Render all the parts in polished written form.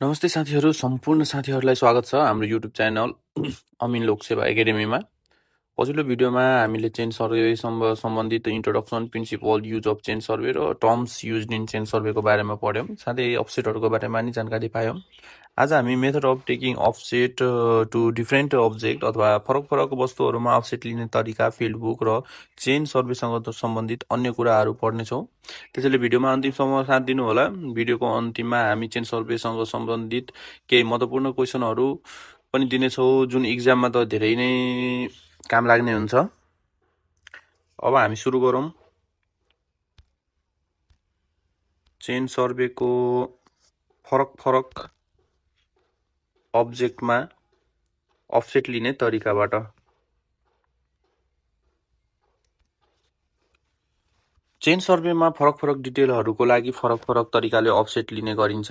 नमस्ते साथीहरू, सम्पूर्ण साथीहरूलाई स्वागत छ हाम्रो युट्युब च्यानल अमिन लोकसेवा एकाडेमीमा। पछिल्लो भिडियोमा हामीले चेन सर्वे सम्बन्धित introduction, principle, use of chain survey र टर्म्स युज इन चेन सर्वेको बारेमा पढ्यौँ। साथै अफसेटहरूको बारेमा नि जानकारी पायौँ। आज हामी method of taking offset to different object अथवा फरक फरक वस्तुहरूमा अफसेट लिने तरिका, फिल्ड बुक र चेन सर्वेसँग सम्बन्धित अन्य कुराहरू पढ्नेछौँ। त्यसैले भिडियोमा अन्तिमसम्म साथ दिनुहोला। भिडियोको अन्तिममा हामी चेन सर्वेसँग सम्बन्धित केही महत्त्वपूर्ण क्वेसनहरू पनि दिनेछौँ, जुन इक्जाममा त धेरै नै काम लाग्ने हुन्छ। अब हामी सुरु गरौँ। चेन सर्वेको फरक फरक अब्जेक्टमा अफसेट लिने तरिकाबाट। चेन सर्वेमा फरक फरक डिटेलहरूको लागि फरक फरक तरिकाले अफसेट लिने गरिन्छ,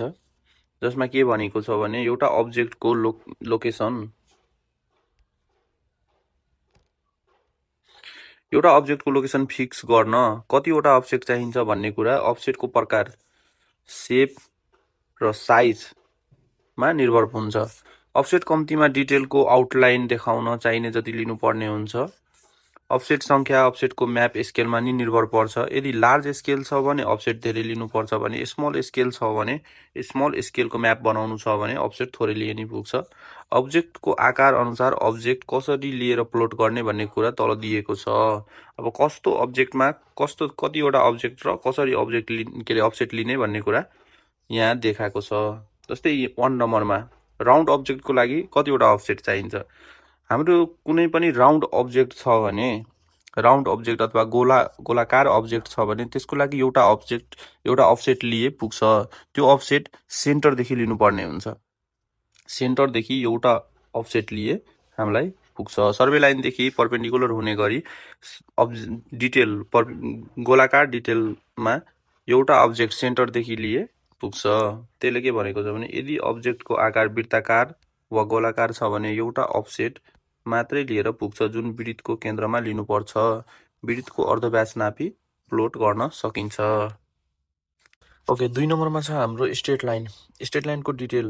जसमा के भनेको छ भने एउटा अब्जेक्टको लोकेसन, एउटा अब्जेक्टको लोकेसन फिक्स गर्न कतिवटा अफसेट चाहिन्छ भन्ने कुरा अफसेटको प्रकार, सेप र साइजमा निर्भर हुन्छ। अफसेट कम्तीमा डिटेलको आउटलाइन देखाउन चाहिने जति लिनुपर्ने हुन्छ। अफसेट सङ्ख्या अफसेटको म्याप स्केलमा नि निर्भर पर्छ। यदि लार्ज स्केल छ भने अफसेट धेरै लिनुपर्छ भने, स्मल स्केल छ भने, स्मल स्केलको म्याप बनाउनु छ भने अफसेट थोरै लिए नि पुग्छ। अब्जेक्टको आकार अनुसार अब्जेक्ट कसरी लिएर प्लोट गर्ने भन्ने कुरा तल दिएको छ। अब कस्तो अब्जेक्टमा कतिवटा अब्जेक्ट र कसरी अफसेट लिने भन्ने कुरा यहाँ देखाएको छ। जस्तै 1 नम्बरमा राउन्ड अब्जेक्टको लागि कतिवटा अफसेट चाहिन्छ। हाम्रो कुनै पनि राउन्ड अब्जेक्ट छ भने, राउन्ड अब्जेक्ट अथवा गोलाकार अब्जेक्ट छ भने त्यसको लागि एउटा अफसेट लिए पुग्छ। त्यो अफसेट सेन्टरदेखि लिनुपर्ने हुन्छ। सेन्टरदेखि एउटा अफसेट लिए हामीलाई पुग्छ। सर्वे लाइनदेखि पर्पेन्डिकुलर हुने गरी गोलाकार डिटेलमा एउटा अब्जेक्ट सेन्टरदेखि लिए पुग्छ। त्यसले के भनेको छ भने यदि अब्जेक्टको आकार वृत्ताकार वा गोलाकार छ भने एउटा अफसेट मात्रै लिएर पुग्छ, जुन वृत्तको केन्द्रमा लिनुपर्छ। वृत्तको अर्धव्यास नापी प्लोट गर्न सकिन्छ। ओके, 2 नम्बरमा छ हाम्रो स्ट्रेट लाइन। स्ट्रेट लाइनको डिटेल।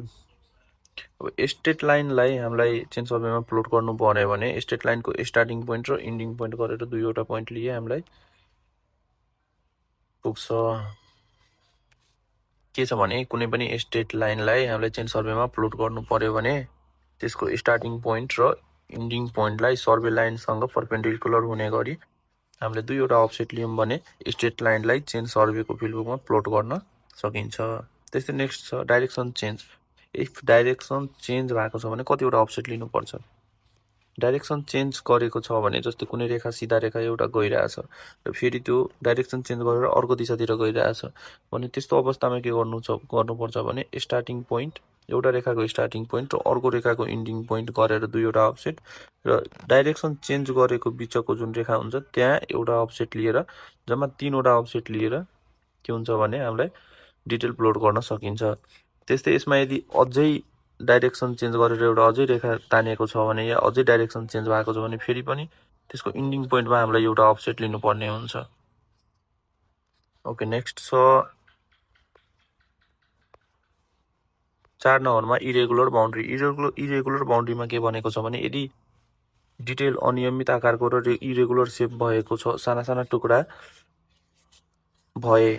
अब स्ट्रेट लाइनलाई हामीलाई चेन सर्वेमा प्लोट गर्नु पर्यो भने स्ट्रेट लाइनको स्टार्टिङ पोइन्ट र इन्डिङ पोइन्ट गरेर दुईवटा पोइन्ट लिए हामीलाई पुग्छ। के छ भने कुनै पनि स्ट्रेट लाइनलाई हामीलाई चेन सर्वेमा प्लोट गर्नु पर्यो भने त्यसको स्टार्टिङ पोइन्ट र इन्डिङ पोइन्टलाई सर्वे लाइनसँग पर्पेन्डिकुलर हुने गरी हामीले दुईवटा अफसेट लियौँ भने स्ट्रेट लाइनलाई चेन सर्वेको फिल्डबुकमा प्लोट गर्न सकिन्छ। त्यस्तै नेक्स्ट छ direction change. If direction change भएको छ भने कतिवटा अफसेट लिनुपर्छ। डाइरेक्सन चेन्ज गरेको छ भने जस्तै कुनै रेखा सिधा रेखा एउटा गइरहेछ र फेरि त्यो डाइरेक्सन चेन्ज गरेर अर्को दिशातिर गइरहेछ भने त्यस्तो अवस्थामा के गर्नुपर्छ भने स्टार्टिङ पोइन्ट, एउटा रेखाको स्टार्टिङ पोइन्ट र अर्को रेखाको इन्डिङ पोइन्ट गरेर दुईवटा अफसेट र डाइरेक्सन चेन्ज गरेको बिचको जुन रेखा हुन्छ त्यहाँ एउटा अफसेट लिएर जम्मा 3वटा अफसेट लिएर के हुन्छ भने हामीलाई डिटेल प्लोट गर्न सकिन्छ। त्यस्तै यसमा यदि अझै डाइरेक्सन चेन्ज गरेर एउटा अझै रेखा तानेको छ भने या अझै डाइरेक्सन चेन्ज भएको छ भने फेरि पनि त्यसको इन्डिङ पोइन्टमा हामीलाई एउटा अफसेट लिनुपर्ने हुन्छ। ओके, नेक्स्ट छ 4 नम्बरमा इरेगुलर बाउन्ड्री। इरेगुलर बाउन्ड्रीमा के भनेको छ भने यदि डिटेल अनियमित आकारको र इरेगुलर सेप भएको छ, साना साना टुक्रा भए,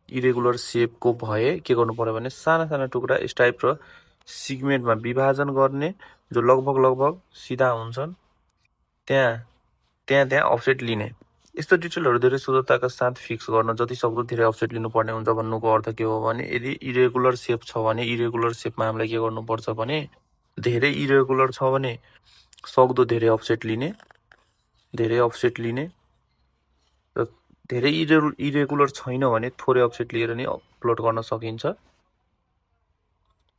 इरेगुलर सेपको भए के गर्नु पर्यो भने साना साना टुक्रा स्टाइप र सिगमेन्टमा विभाजन गर्ने जो लगभग सिधा हुन्छन् त्यहाँ अफसेट लिने। यस्तो डिटेलहरू धेरै शुद्धताका साथ फिक्स गर्न जति सक्दो धेरै अफसेट लिनुपर्ने हुन्छ। भन्नुको अर्थ के हो भने यदि इरेगुलर सेप छ भने इरेगुलर सेपमा हामीलाई के गर्नुपर्छ भने धेरै इरेगुलर छ भने सक्दो धेरै अफसेट लिने र धेरै इरेगुलर छैन भने थोरै अफसेट लिएर नि प्लोट गर्न सकिन्छ।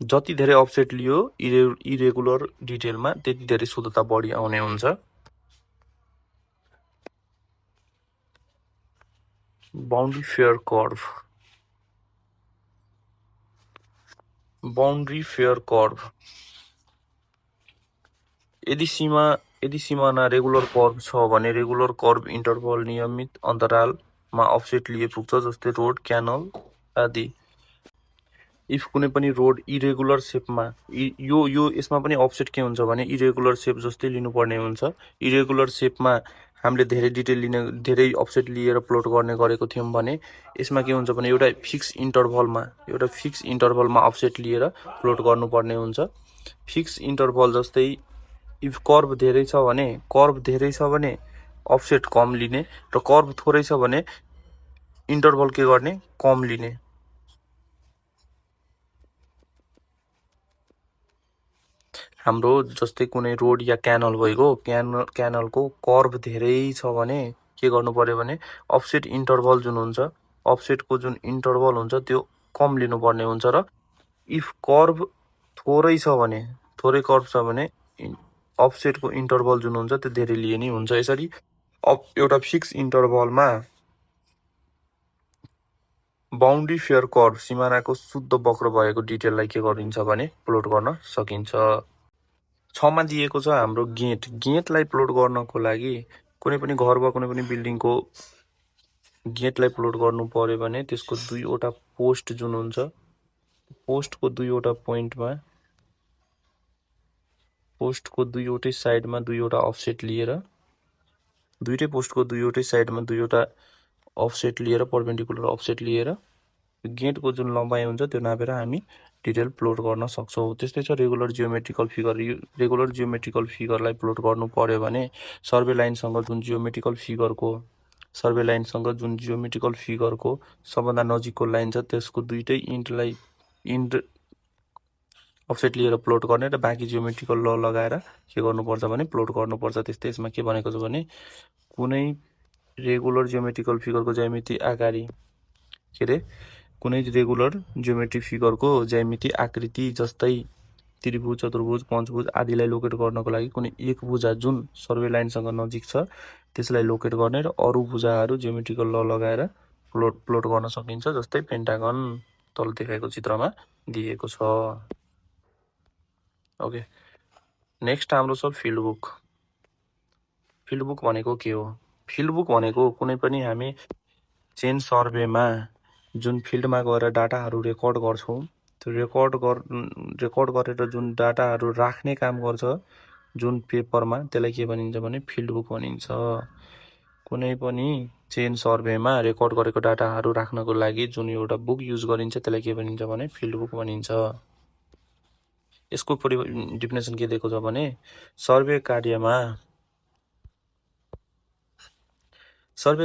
जति धेरै अफसेट लियो इरेगुलर डिटेलमा त्यति धेरै शुद्धता बढी आउने हुन्छ। Boundary fair curve. यदि सीमाना रेगुलर कर्भ छ भने रेगुलर कर्भ इन्टरभल नियमित अन्तरालमा अफसेट लिए पुग्छ, जस्तै रोड, क्यानल आदि। इफ कुनै पनि रोड इरेगुलर सेपमा यो यसमा पनि अफसेट के हुन्छ भने इरेगुलर सेप जस्तै लिनुपर्ने हुन्छ। इरेगुलर सेपमा हामीले धेरै डिटेल लिने धेरै अफसेट लिएर प्लोट गर्ने गरेको थियौँ भने यसमा के हुन्छ भने एउटा फिक्स इन्टरभलमा अफसेट लिएर प्लोट गर्नुपर्ने हुन्छ। फिक्स इन्टरभल जस्तै इफ कर्भ धेरै छ भने अफसेट कम लिने र कर्भ थोरै छ भने इन्टरभल के गर्ने कम लिने। हाम्रो जस्तै कुनै रोड या क्यानल भइगयो क्यानलको कर्भ धेरै छ भने के गर्नु पर्यो भने अफसेट इन्टरभल जुन हुन्छ अफसेटको जुन इन्टरभल हुन्छ त्यो कम लिनुपर्ने हुन्छ र इफ कर्भ थोरै कर्भ छ भने अफसेटको इन्टरभल जुन हुन्छ त्यो धेरै लिए नै हुन्छ। यसरी एउटा फिक्स इन्टरभलमा बाउन्ड्री फेयर कर्भ सिमानाको शुद्ध वक्र भएको डिटेललाई के गरिन्छ भने प्लोट गर्न सकिन्छ। 6 मा दिएको छ हाम्रो गेटलाई प्लोट गर्नको लागि कुनै पनि घर वा कुनै पनि बिल्डिङको गेटलाई प्लोट गर्नु पर्यो भने त्यसको दुईवटा पोस्ट जुन हुन्छ पोस्टको दुईवटा पोइन्टमा पोस्टको दुईवटै साइडमा दुईवटा अफसेट लिएर दुईटै पोस्टको दुईवटै साइडमा दुईवटा अफसेट लिएर परपेन्डिकुलर अफसेट लिएर गेटको जुन लम्बाइ हुन्छ त्यो नापेर हामी डिटेल प्लोट गर्न सक्छौँ। त्यस्तै छ regular geometrical figure. Regular geometrical फिगरलाई प्लोट गर्नु पर्यो भने सर्वे लाइनसँग जुन जियोमेट्रिकल फिगरको सबभन्दा नजिकको लाइन छ त्यसको दुईटै इन्ड अफसेट लिएर प्लोट गर्ने र बाँकी जियोमेट्रिकल ल लगाएर के गर्नुपर्छ भने प्लोट गर्नुपर्छ। त्यस्तै यसमा के भनेको छ भने कुनै रेगुलर जियोमेट्रिकल फिगरको ज्यामिति आकारी कुनै रेगुलर जियोमेट्रिक फिगरको ज्यामिति आकृति जस्तै त्रिभुज चतुर्भुज पञ्चभुज आदिलाई लोकेट गर्नको लागि कुनै एक भुजा जुन सर्वे लाइनसँग नजिक छ त्यसलाई लोकेट गर्ने र अरू भुजाहरू जियोमेट्रिकल ल लगाएर प्लोट गर्न सकिन्छ। जस्तै पेन्टागन तल देखाएको चित्रमा दिएको छ। ओके, नेक्स्ट हाम्रो छ फिल्ड बुक। फिल्ड बुक भनेको के हो? फिल्ड बुक भनेको कुनै पनि हामी चेन सर्वेमा जुन फिल्डमा गएर डाटाहरू रेकर्ड गर्छौँ त्यो रेकर्ड गरेर जुन डाटाहरू राख्ने काम गर्छ जुन पेपरमा त्यसलाई के भनिन्छ भने फिल्ड बुक भनिन्छ। कुनै पनि चेन सर्वेमा रेकर्ड गरेको डाटाहरू राख्नको लागि जुन एउटा बुक युज गरिन्छ त्यसलाई के भनिन्छ भने फिल्ड बुक भनिन्छ। यसको डेफिनेसन के दिएको छ भने सर्वे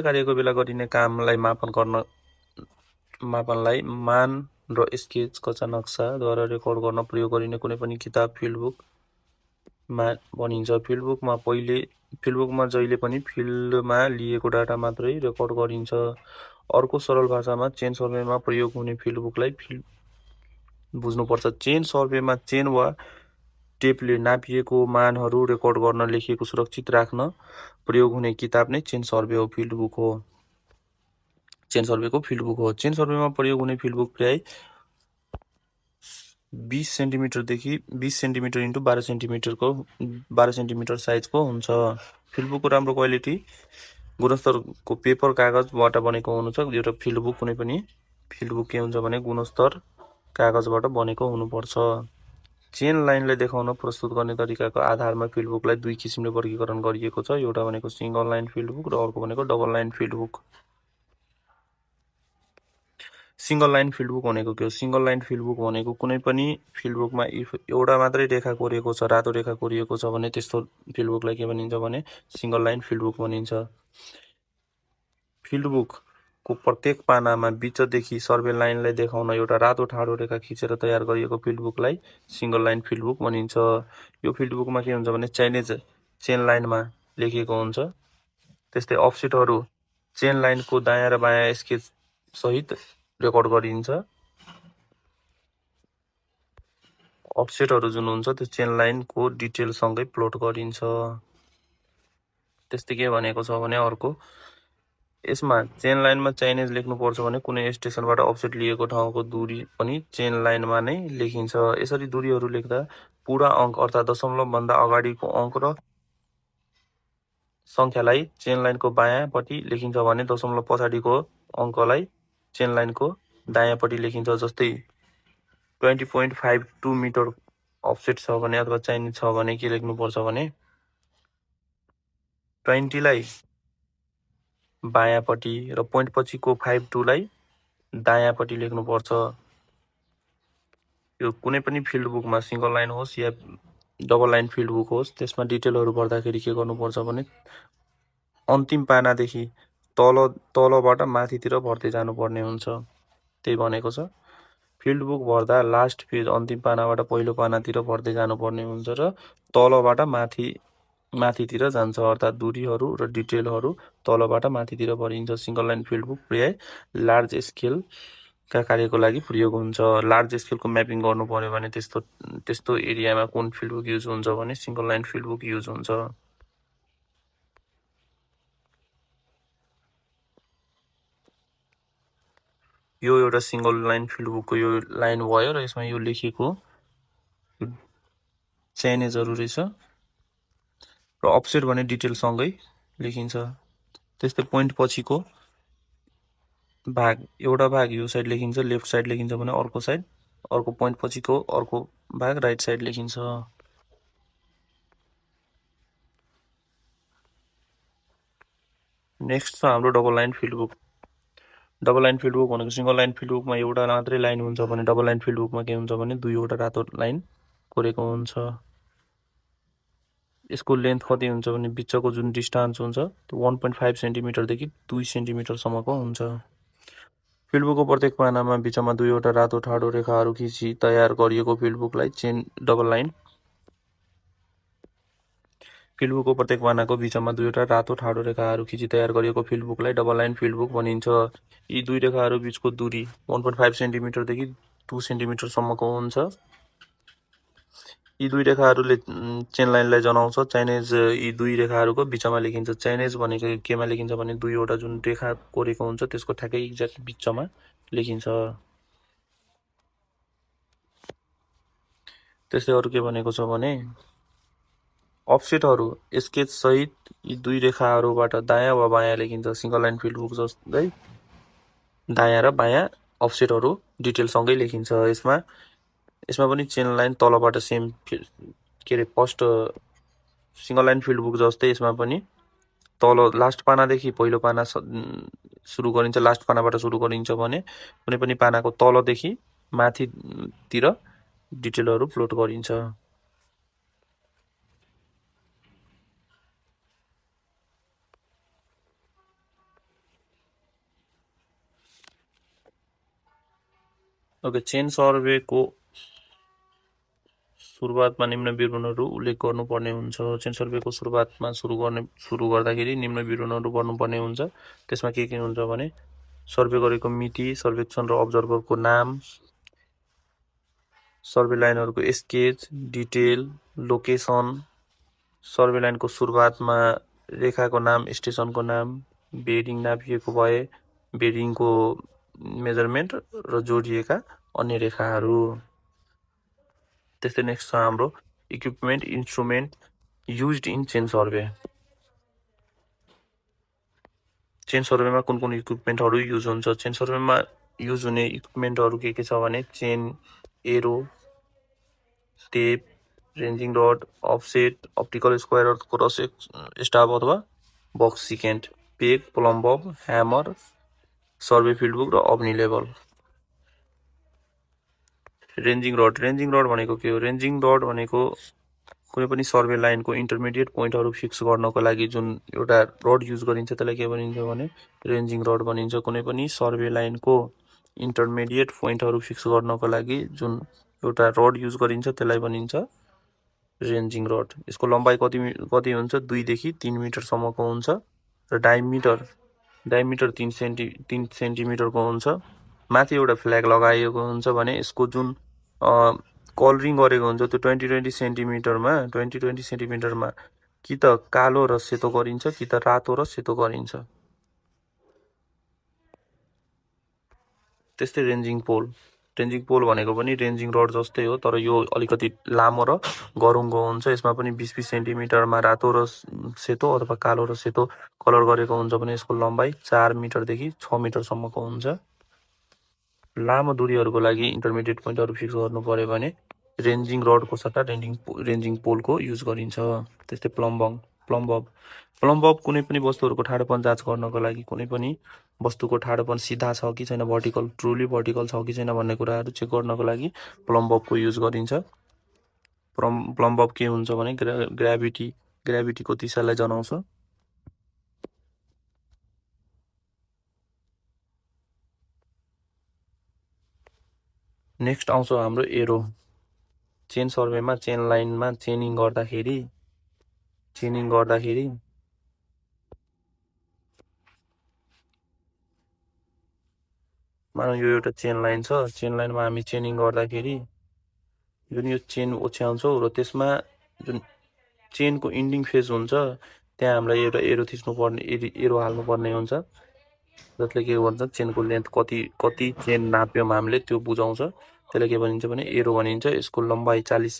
कार्यको बेला गरिने कामलाई मापनलाई मान र स्केच कच्चा नक्साद्वारा रेकर्ड गर्न प्रयोग गरिने कुनै पनि किताब फिल्ड बुकमा भनिन्छ। फिल्ड बुकमा जहिले पनि फिल्डमा लिएको डाटा मात्रै रेकर्ड गरिन्छ। अर्को सरल भाषामा चेन सर्वेमा प्रयोग हुने फिल्ड बुकलाई बुझ्नुपर्छ। चेन सर्वेमा चेन वा टेपले नापिएको मानहरू रेकर्ड गर्न लेखिएको सुरक्षित राख्न प्रयोग हुने किताब नै चेन सर्वेको फिल्ड बुक हो। चेन सर्वेमा प्रयोग हुने फिल्ड बुक प्राय 20 सेन्टिमिटरदेखि 20 सेन्टिमिटर × 12 सेन्टिमिटर साइजको हुन्छ। फिल्ड बुकको राम्रो क्वालिटी गुणस्तरको पेपर कागजबाट बनेको हुनुपर्छ। एउटा फिल्ड बुक कुनै पनि फिल्ड बुक के हुन्छ भने गुणस्तर कागजबाट बनेको हुनुपर्छ। चेन लाइनलाई देखाउन प्रस्तुत गर्ने तरिकाको आधारमा फिल्ड बुकलाई दुई किसिमले वर्गीकरण गरिएको छ। एउटा भनेको सिंगल लाइन फिल्ड बुक र अर्को भनेको double line field book. Single line field book भनेको के हो? सिंगल लाइन फिल्ड बुक भनेको कुनै पनि फिल्ड बुकमा इफ एउटा मात्रै रेखा कोरिएको छ, रातो रेखा कोरिएको छ भने त्यस्तो फिल्ड बुकलाई के भनिन्छ भने सिंगल लाइन फिल्ड बुक भनिन्छ। फिल्ड बुकको प्रत्येक पानामा बीचदेखि सर्वे लाइनलाई देखाउन एउटा रातो ठाडो रेखा खिचेर तयार गरिएको फिल्ड बुकलाई सिंगल लाइन फिल्ड बुक भनिन्छ। यो फिल्ड बुकमा के हुन्छ भने चाइनेज चेन लाइनमा लेखिएको हुन्छ। त्यस्तै अफसेटहरू चेन लाइनको दायाँ र बायाँ स्केच सहित रेकर्ड गरिन्छ। अफसेटहरू जुन हुन्छ त्यो चेन लाइनको डिटेलसँगै प्लोट गरिन्छ। त्यस्तै के भनेको छ भने अर्को यसमा चेन लाइनमा चाइनेज लेख्नुपर्छ भने कुनै स्टेसनबाट अफसेट लिएको ठाउँको दूरी पनि चेन लाइनमा नै लेखिन्छ। यसरी दूरीहरू लेख्दा पुरा अङ्क अर्थात् दशमलवभन्दा अगाडिको अङ्क र सङ्ख्यालाई चेन लाइनको बायाँपट्टि लेखिन्छ भने दशमलव पछाडिको अङ्कलाई चेन लाइनको दायाँपट्टि लेखिन्छ। जस्तै 20.52 मिटर अफसेट छ भने अथवा चाहिने छ भने के लेख्नुपर्छ भने 20 लाई बायाँपट्टि र पोइन्ट पछिको 52 लाई दायाँपट्टि लेख्नुपर्छ। यो कुनै पनि फिल्ड बुकमा सिंगल लाइन होस् या डबल लाइन फिल्ड बुक होस् त्यसमा डिटेलहरू भर्दाखेरि के गर्नुपर्छ भने अन्तिम पानादेखि तलबाट माथितिर भर्दै जानुपर्ने हुन्छ। त्यही भनेको छ। फिल्ड बुक भर्दा लास्ट पेज अन्तिम पानाबाट पहिलो पानातिर भर्दै जानुपर्ने हुन्छ र तलबाट माथितिर जान्छ, अर्थात् दूरीहरू र डिटेलहरू तलबाट माथितिर भरिन्छ। सिंगल लाइन फिल्ड बुक प्राय लार्ज स्केलका कार्यको लागि प्रयोग हुन्छ। लार्ज स्केलको म्यापिङ गर्नु पर्यो भने त्यस्तो एरियामा कुन फिल्ड बुक युज हुन्छ भने single line field book use हुन्छ। यो एउटा सिंगल लाइन फिल्ड बुकको यो लाइन भयो र यसमा यो लेखेको चाहिने जरुरी छ र अफसेट भने डिटेलसँगै लेखिन्छ। त्यस्तै पोइन्ट पछिको भाग एउटा भाग यो साइड लेखिन्छ, लेफ्ट साइड लेखिन्छ भने अर्को साइड, अर्को पोइन्ट पछिको अर्को भाग राइट साइड लेखिन्छ। नेक्स्ट छ हाम्रो double line field book. Double line field book भनेको सिंगल लाइन फिल्ड बुकमा एउटा मात्रै लाइन हुन्छ भने डबल लाइन फिल्ड बुकमा के हुन्छ भने दुईवटा रातो लाइन कोरेको हुन्छ। यसको लेन्थ कति हुन्छ भने बिचको जुन डिस्टेन्स हुन्छ त्यो 1.5 सेन्टिमिटरदेखि 2 सेन्टिमिटरसम्मको हुन्छ। फिल्ड बुकको प्रत्येक पानामा बिचमा दुईवटा रातो ठाडो रेखाहरू खिची तयार गरिएको फिल्ड बुकलाई डबल लाइन फिल्ड बुकको प्रत्येक पानाको बिचमा दुईवटा रातो ठाडो रेखाहरू खिची तयार गरिएको फिल्ड बुकलाई डबल लाइन फिल्ड बुक भनिन्छ। यी दुई रेखाहरू बिचको दूरी 1.5 सेन्टिमिटरदेखि 2 सेन्टिमिटरसम्मको हुन्छ। यी दुई रेखाहरूले चेन लाइनलाई जनाउँछ। चाइनेज यी दुई रेखाहरूको बिचमा लेखिन्छ। चाइनेज भनेको केमा लेखिन्छ भने दुईवटा जुन रेखा कोरेको हुन्छ त्यसको ठ्याक्कै एक्ज्याक्ट बिचमा लेखिन्छ। त्यसै अरू के भनेको छ भने अफसेटहरू स्केच सहित यी दुई रेखाहरूबाट दायाँ वा बायाँ लेखिन्छ। सिंगल लाइन फिल्ड बुक जस्तै दायाँ र बायाँ अफसेटहरू डिटेलसँगै लेखिन्छ। यसमा पनि चेन लाइन तलबाट सेम के अरे first single line field book जस्तै यसमा पनि तल लास्ट पानादेखि पहिलो पाना सुरु गरिन्छ, लास्ट पानाबाट सुरु गरिन्छ भने कुनै पनि पानाको तलदेखि माथितिर डिटेलहरू प्लोट गरिन्छ। ओके, चेन सर्वेको सुरुवातमा निम्न विवरणहरू उल्लेख गर्नुपर्ने हुन्छ। चेन सर्वेको सुरुवातमा सुरु गर्दाखेरि निम्न विवरणहरू गर्नुपर्ने हुन्छ। त्यसमा के हुन्छ भने सर्वे गरेको मिति, सर्वेक्षण र अब्जर्भरको नाम, सर्वे लाइनहरूको स्केच, डिटेल, लोकेसन, सर्वे लाइनको सुरुवातमा रेखाको नाम, स्टेसनको नाम, बेरिङ नापिएको भए बेरिङको मेजरमेन्ट र जोडिएका अन्य रेखाहरू। त्यस्तै नेक्स्ट छ हाम्रो equipment instrument used in chain survey. Chain सर्वेमा कुन कुन इक्विपमेन्टहरू युज हुन्छ? चेन सर्वेमा युज हुने इक्विपमेन्टहरू के छ भने chain, arrow, tape, ranging rod, offset, optical square अर्थ क्रस स्टाफ अथवा box sextant, peg, plumb bob, hammer, survey field book र अब्नी लेभल। रेन्जिङ रड भनेको के हो? रेन्जिङ रड भनेको कुनै पनि सर्वे लाइनको इन्टरमिडिएट पोइन्टहरू फिक्स गर्नको लागि जुन एउटा रड युज गरिन्छ त्यसलाई के भनिन्छ भने रेन्जिङ रड भनिन्छ। कुनै पनि सर्वे लाइनको इन्टरमिडिएट पोइन्टहरू फिक्स गर्नको लागि जुन एउटा रड युज गरिन्छ त्यसलाई भनिन्छ रेन्जिङ रड। यसको लम्बाइ कति हुन्छ? 2 देखि 3 मिटरसम्मको हुन्छ र डायमिटर 3 सेन्टिमिटरको हुन्छ। माथि एउटा फ्ल्याग लगाइएको हुन्छ भने यसको जुन कलरिङ गरेको हुन्छ त्यो 20 सेन्टिमिटरमा कि त कालो र सेतो गरिन्छ कि त रातो र सेतो गरिन्छ। त्यस्तै रेन्जिङ पोल भनेको पनि रेन्जिङ रड जस्तै हो, तर यो अलिकति लामो र गरुङको हुन्छ। यसमा पनि 20 सेन्टिमिटरमा रातो र सेतो अथवा कालो र सेतो कलर गरेको हुन्छ भने यसको लम्बाइ 4 मिटरदेखि 6 मिटरसम्मको हुन्छ। लामो दूरीहरूको लागि इन्टरमिडिएट पोइन्टहरू फिक्स गर्नु पर्यो भने रेन्जिङ रडको सट्टा रेन्जिङ पोलको युज गरिन्छ। त्यस्तै प्लम्ब कुनै पनि वस्तुहरूको ठाडोपन जाँच गर्नको लागि कुनै पनि वस्तुको ठाडोपन सिधा छ कि छैन, ट्रुली भर्टिकल छ कि छैन भन्ने कुराहरू चेक गर्नको लागि प्लम्बको युज गरिन्छ। प्लम्ब के हुन्छ भने ग्राभिटीको दिशालाई जनाउँछ। नेक्स्ट आउँछ हाम्रो एरो। चेन सर्वेमा चेन लाइनमा चेनिङ गर्दाखेरि मानौ यो एउटा चेन लाइन छ, चेन लाइनमा हामी चेनिङ गर्दाखेरि जुन यो चेन ओछ्याउँछौँ र त्यसमा जुन चेनको इन्डिङ फेज हुन्छ त्यहाँ हामीलाई एउटा एरो हाल्नुपर्ने हुन्छ, जसले के भन्छ चेनको लेन्थ कति चेन नाप्यौँ हामीले त्यो बुझाउँछ। त्यसलाई के भनिन्छ भने एरो भनिन्छ। यसको लम्बाइ 40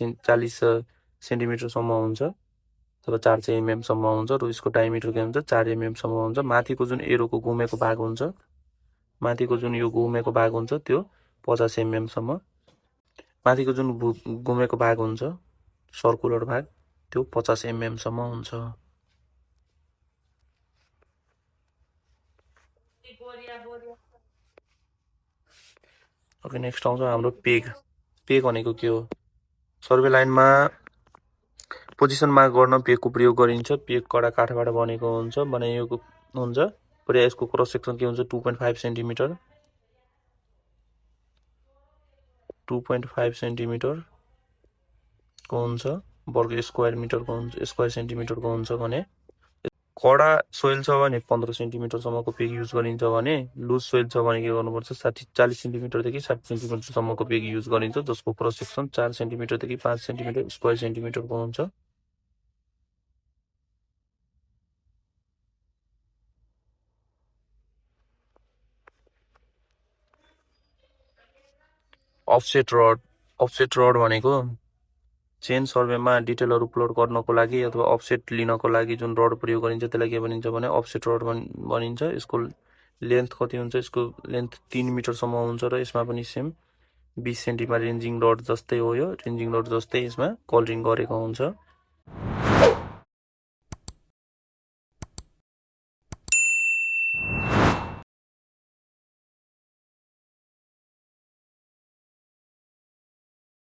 सेन्टिमिटरसम्म हुन्छ अथवा 400 mm सम्म हुन्छ र यसको डायमिटर के हुन्छ 4 mm सम्म हुन्छ। माथिको जुन एरोको घुमेको भाग हुन्छ, त्यो 50 mm सम्म, माथिको जुन घुमेको भाग हुन्छ सर्कुलर भाग त्यो 50 mm सम्म हुन्छ। ओके, नेक्स्ट आउँछ हाम्रो पेग भनेको के हो? सर्वे लाइनमा पोजिसन मार्क गर्न पेगको प्रयोग गरिन्छ। पेग कडा काठबाट बनाइएको हुन्छ। र यसको क्रस सेक्सन के हुन्छ 2.5 सेन्टिमिटर को हुन्छ, वर्ग स्क्वायर सेन्टिमिटरको हुन्छ भने कडा सोइल छ भने 15 सेन्टिमिटरसम्मको पेग युज गरिन्छ भने लुज सोइल छ भने के गर्नुपर्छ 40 सेन्टिमिटरदेखि 60 सेन्टिमिटरसम्मको पेग युज गरिन्छ, जसको क्रस सेक्सन 4 सेन्टिमिटरदेखि 5 सेन्टिमिटर स्क्वायर सेन्टिमिटरको हुन्छ। अफसेट रड भनेको चेन सर्वेमा डिटेलहरू प्लट गर्नको लागि अथवा अफसेट लिनको लागि जुन रड प्रयोग गरिन्छ त्यसलाई के भनिन्छ भने अफसेट रड भनिन्छ। यसको लेन्थ कति हुन्छ? यसको लेन्थ 3 मिटरसम्म हुन्छ र यसमा पनि सेम 20 सेन्टिमा रेन्जिङ रड जस्तै हो। यो रेन्जिङ रड जस्तै यसमा कलरिङ गरेको हुन्छ।